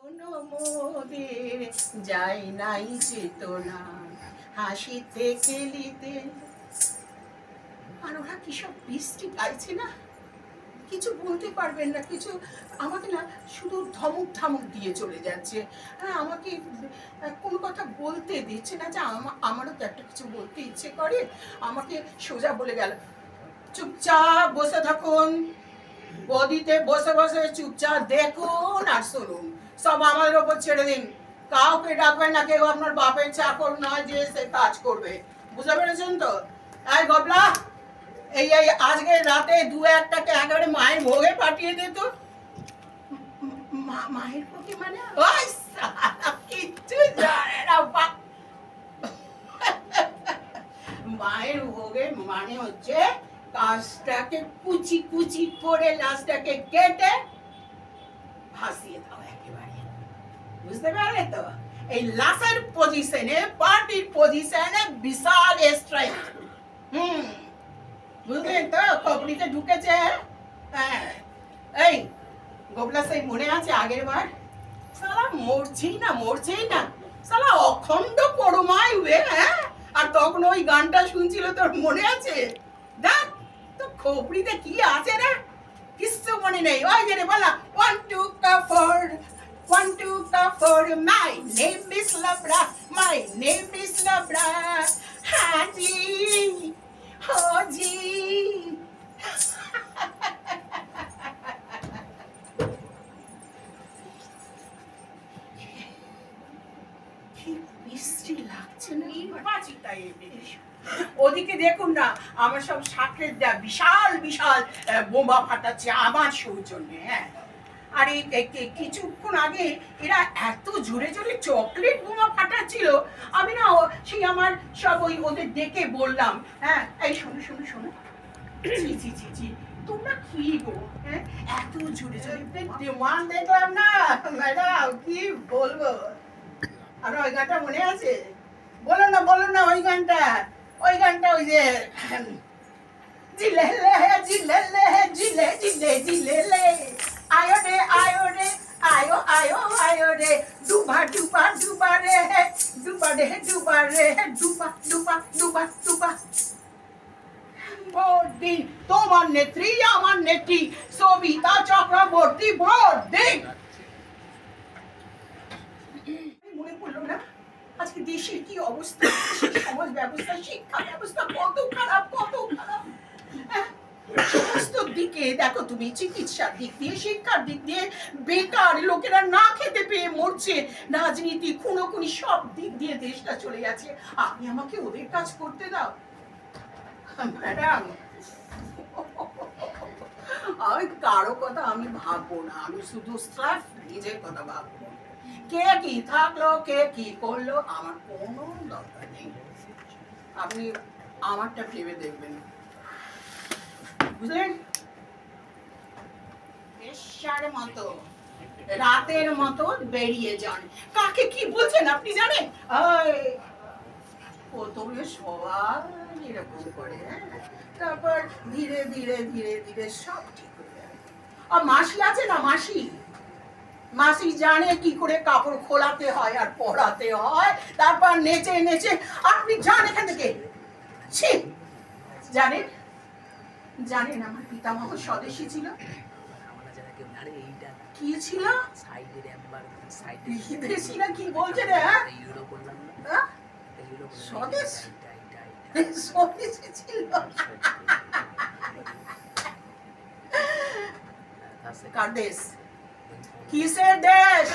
মোদের যাই নাই চেতনা হাসিতে খেলিতে। আর ওরা কি সব বৃষ্টি গাইছে না, কিছু বলতে পারবেন না, কিছু আমাকে না শুধু ধমক ধমক দিয়ে চলে যাচ্ছে। হ্যাঁ, আমাকে কোনো কথা বলতে দিচ্ছে না, যে আমারও তো একটা কিছু বলতে ইচ্ছে করে। আমাকে সোজা বলে গেল, চুপচাপ বসে থাকুন, গদিতে বসে বসে চুপচাপ দেখুন আর শুনুন, সব আমাদের ওপর ছেড়ে দিন, কাউকে ডাকবেন না, কেউ আপনার বাপের চাকর নয় যে সে কাজ করবে, বুঝতে পেরেছেন তো? এই গবলা, এই এই আজকে রাতে 2-1টাকে একেবারে মায়ের ভোগে পাঠিয়ে দে তো। মায়ের ভোগে মানে ওই সালা কিচ্ছু জানে না। মায়ের ভোগে মানে হচ্ছে কাজটাকে কুচি কুচি করে লাশটাকে কেটে ভাসিয়ে দাও একেবারে, বুঝতে পারলে তো? এই লাশের পজিশনে, পার্টির পজিশনে বিশাল স্ট্রাইক। বুঝলেন তো? খপড়িতে ঢুকেছে। হ্যাঁ, এই গোবলা সেই মনে আছে আগের বার সালা মরছেই না সালা অখণ্ড পরমাই হুয়ে। হ্যাঁ, আর তখন ওই গানটা শুনছিল, তোর মনে আছে? দেখ তো খপড়িতে কি আছে রে, কিচ্ছু মনে নেই। ওই যে রে বলা 1 2 4 1 2 4 my name is Labra, my name is Labra, হাজি হাজি। ওদিকে দেখুন না, আমার সব সাথে বিশাল বিশাল বোমা ফাটাচ্ছে আমার সৌজন্যে। হ্যাঁ, আর এই কিছুক্ষণ আগে এরা এত জোরে জোরে চকলেট বোমা ফাটাচ্ছিল, আমি না সেই আমার সব ওই ওদের ডেকে বললাম, হ্যাঁ এই শোনো শোনো শোনো, ছি ছি ছি ছি, তোমরা কি গো, হ্যাঁ এত জোরে জোরে ডিমান্ড দেখলাম না ম্যাডাম, কি বলবো। আর ওই গানটা মনে আছে? বলো না ওই গানটা ওই যে জিলেলে জিলেলে জিলে জিলে জিলেলে আয়ো রে আয়ো আয়ো রে ডুবা ডুবা ডুবা রে ডুবা রে ডুবা রে ডুবা ডুবা ডুবা ডুবা। দিন তোমার নেত্রী আমার নেত্রী সবিতা চক্রবর্তী ভোট দিন। মনে পড়লো না আজকে দেশের কি অবস্থা, সমাজ ব্যবস্থা, শিক্ষা ব্যবস্থা কত খারাপ। সমস্ত দিকে দেখো তুমি, চিকিৎসার দিক দিয়ে, শিক্ষার দিক দিয়ে বেকার লোকেরা না খেতে পেয়ে মরছে, রাজনীতি, খুনোখুনি, সব দিক দিয়ে দেশটা চলে যাচ্ছে। আপনি আমাকে ওদের কাজ করতে দাও ম্যাডাম। আমি কারো কথা আমি ভাববো না, আমি শুধু স্রেফ নিজের কথা ভাববো। কে কি থাকলো, কে কি করলো, আমার কোনো দরকার নেই। আপনি আমারটা ভেবে দেখবেন, বুঝলেন? বেশ্যার মতো রাতের মতো বেরিয়ে যান। কাকে কি বলছেন আপনি জানেন? প্রথমে সবাই এরকম করে, তারপর ধীরে ধীরে ধীরে ধীরে সব ঠিক হয়ে যাবে। আর মাসি আছে না, মাসি জানে কি করে কাপড় খোলাতে হয় আর পরাতে হয়, তারপর নেচে নেচে আপনি যান এখান থেকে। জানেন আমার পিতামহ স্বদেশী ছিল। কি ছিল? বিদেশি না কি বলছে রে? স্বদেশী ছিল। কার দেশ? কিসের দেশ?